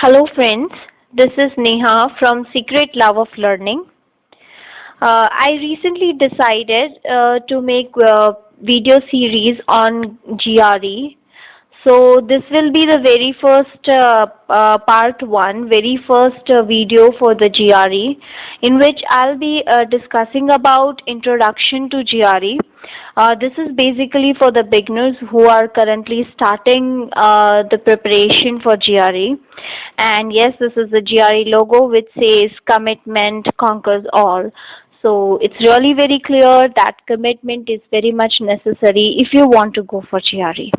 Hello friends, this is Neha from Secret Love of Learning. I recently decided to make a video series on GRE. So this will be the very first part one, very first video for the GRE, in which I'll be discussing about introduction to GRE. This is basically for the beginners who are currently starting the preparation for GRE. And yes, this is the GRE logo which says commitment conquers all. So it's really very clear that commitment is very much necessary if you want to go for GRE.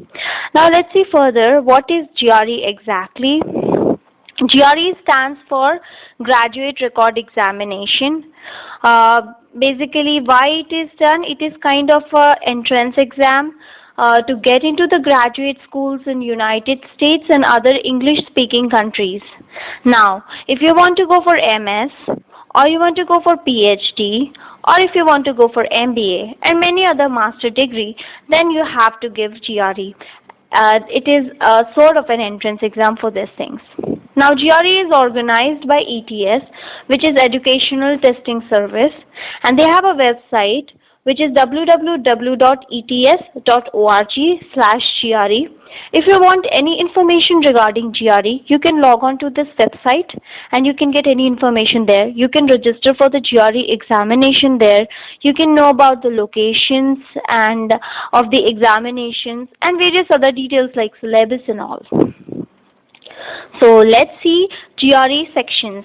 Now let's see further what is GRE exactly. GRE stands for Graduate Record Examination. Basically, why it is done? It is kind of an entrance exam to get into the graduate schools in United States and other English-speaking countries. Now, if you want to go for MS, or you want to go for PhD, or if you want to go for MBA and many other master degree, then you have to give GRE. It is a sort of an entrance exam for these things. Now, GRE is organized by ETS, which is Educational Testing Service, and they have a website which is www.ets.org/GRE. If you want any information regarding GRE, you can log on to this website and you can get any information there. You can register for the GRE examination there. You can know about the locations and of the examinations and various other details like syllabus and all. So let's see GRE sections.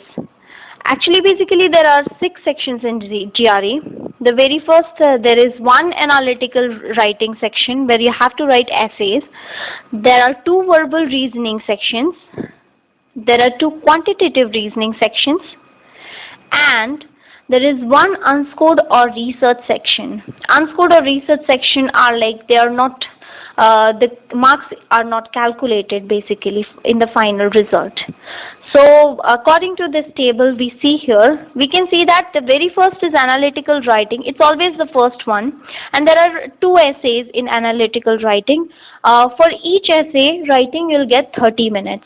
Actually, basically, there are 6 sections in GRE. The very first, there is one analytical writing section where you have to write essays. There are 2 verbal reasoning sections. There are 2 quantitative reasoning sections. And there is one unscored or research section. Unscored or research section are like they are not the marks are not calculated basically in the final result. So according to this table we see here, we can see that the very first is analytical writing. It's always the first one, and there are 2 essays in analytical writing. For each essay writing you'll get 30 minutes.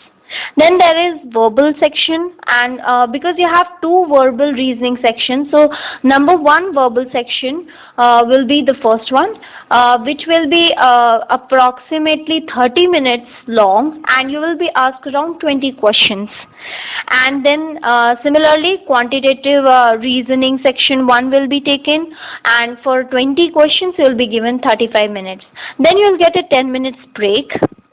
Then there is verbal section, and because you have 2 verbal reasoning sections, so number 1 verbal section will be the first one, which will be approximately 30 minutes long, and you will be asked around 20 questions. And then similarly, quantitative reasoning section 1 will be taken, and for 20 questions you will be given 35 minutes. Then you will get a 10 minutes break,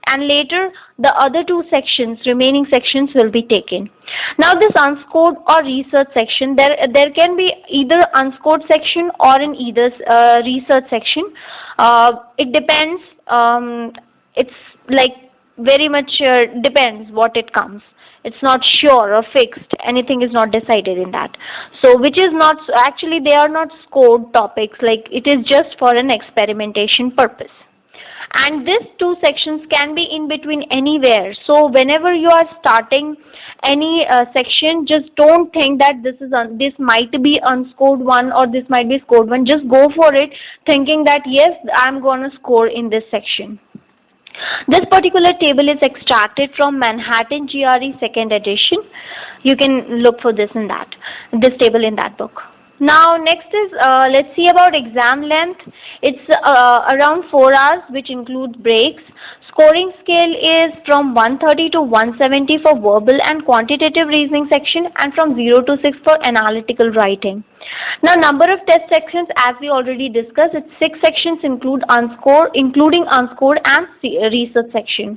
and later the other 2 sections, remaining sections will be taken. Now this unscored or research section, there can be either unscored section or in either research section. It depends. It's like very much depends what it comes. It's not sure or fixed. Anything is not decided in that. So which is not, actually they are not scored topics, like it is just for an experimentation purpose. And these 2 sections can be in between anywhere. So whenever you are starting any section, just don't think that this might be unscored one or this might be scored one. Just go for it thinking that yes, I'm going to score in this section. This particular table is extracted from Manhattan GRE 2nd edition. You can look for this table in that book. Now next is, let's see about exam length. It's around 4 hours, which includes breaks. Scoring scale is from 130 to 170 for verbal and quantitative reasoning section, and from 0 to 6 for analytical writing. Now number of test sections, as we already discussed, it's 6 sections including unscored and research section.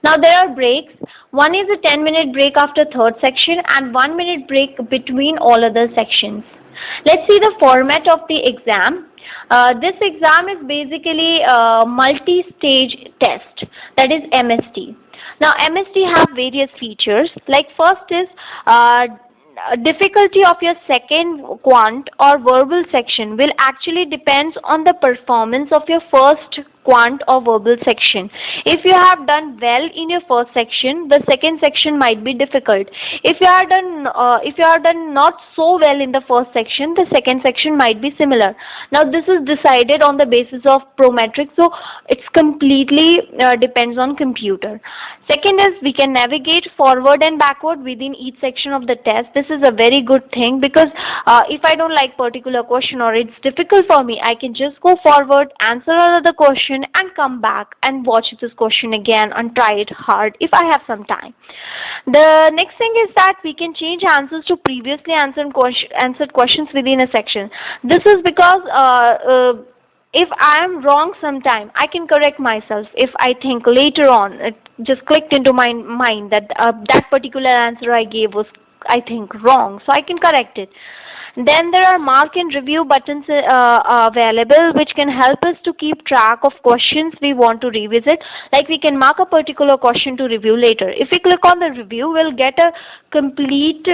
Now there are breaks. One is a 10-minute break after 3rd section and 1-minute break between all other sections. Let's see the format of the exam. This exam is basically a multi-stage test, that is MST. Now MST have various features, like first is difficulty of your second quant or verbal section will actually depends on the performance of your first quant or verbal section. If you have done well in your first section, the second section might be difficult. If you are done not so well in the first section, the second section might be similar. Now this is decided on the basis of prometric, so it's completely depends on computer. Second is we can navigate forward and backward within each section of the test. This is a very good thing because if I don't like particular question or it's difficult for me, I can just go forward, answer another question and come back and watch this question again and try it hard if I have some time. The next thing is that we can change answers to previously answered questions within a section. This is because if I am wrong sometime, I can correct myself. If I think later on, it just clicked into my mind that that particular answer I gave was, I think, wrong, so I can correct it. Then there are mark and review buttons available, which can help us to keep track of questions we want to revisit. Like we can mark a particular question to review later. If we click on the review, we'll get a complete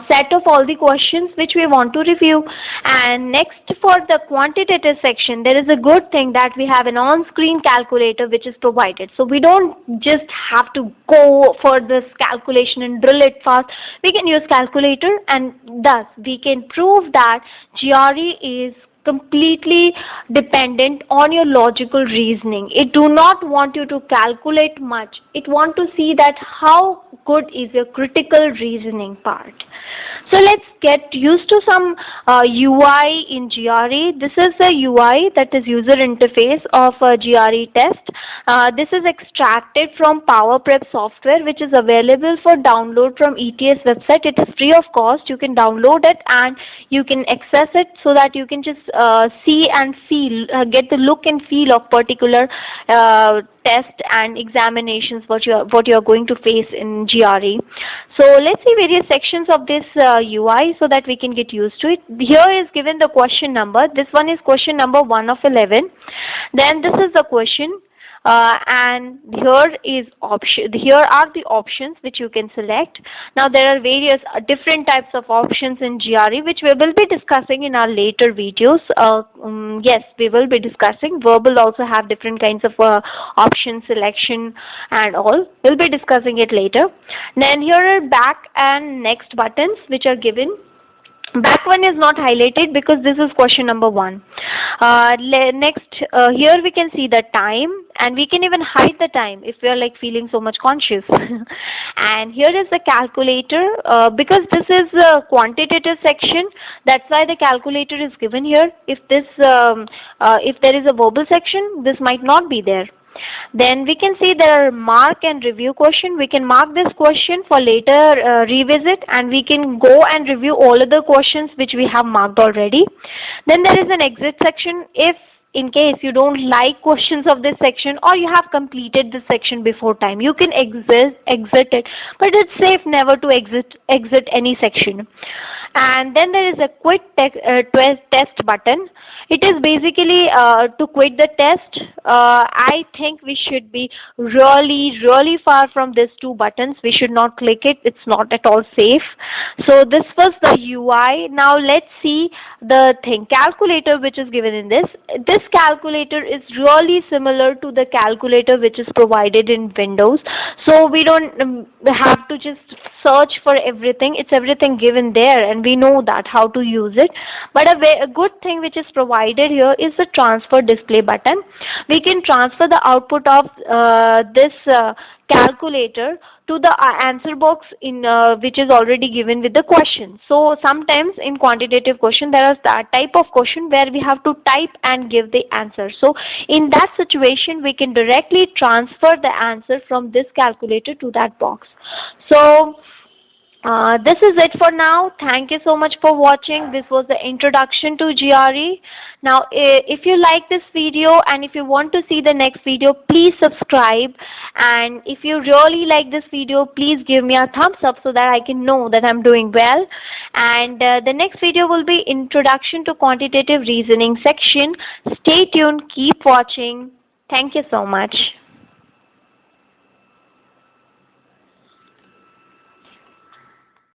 set of all the questions which we want to review. And next, for the quantitative section, there is a good thing that we have an on-screen calculator which is provided. So we don't just have to go for this calculation and drill it fast. We can use calculator, and thus we can prove that GRE is completely dependent on your logical reasoning. It do not want you to calculate much. It want to see that how good is your critical reasoning part. So let's get used to some UI in GRE. This is the UI, that is user interface of a GRE test. This is extracted from PowerPrep software, which is available for download from ETS website. It is free of cost. You can download it and you can access it so that you can just see and feel, get the look and feel of particular test and examinations what you are going to face in GRE. So let's see various sections of this UI so that we can get used to it. Here is given the question number. This one is question number 1 of 11. Then this is the question. And here is option. Here are the options which you can select. Now there are various different types of options in GRE which we will be discussing in our later videos. Yes, we will be discussing. Verbal also have different kinds of option selection and all. We'll be discussing it later. Then here are back and next buttons which are given. Back one is not highlighted because this is question number 1. Next, here we can see the time, and we can even hide the time if we are like feeling so much conscious. And here is the calculator. Because this is a quantitative section, that's why the calculator is given here. If there is a verbal section, this might not be there. Then we can see there are mark and review question. We can mark this question for later revisit, and we can go and review all other questions which we have marked already. Then there is an exit section. If in case you don't like questions of this section or you have completed this section before time, you can exit it, but it's safe never to exit any section. And then there is a quit test button. It is basically to quit the test. I think we should be really far from these two buttons. We should not click it. It's not at all safe. So this was the UI. Now let's see the thing. Calculator which is given in this. This calculator is really similar to the calculator which is provided in Windows. So we don't have to just search for everything. It's everything given there, and we know that how to use it. But a good thing which is provided here is the transfer display button. We can transfer the output of this calculator to the answer box in which is already given with the question. So sometimes in quantitative question there is that type of question where we have to type and give the answer. So in that situation we can directly transfer the answer from this calculator to that box. So this is it for now. Thank you so much for watching. This was the introduction to GRE. Now, if you like this video and if you want to see the next video, please subscribe. And if you really like this video, please give me a thumbs up so that I can know that I'm doing well. And the next video will be Introduction to Quantitative Reasoning section. Stay tuned. Keep watching. Thank you so much.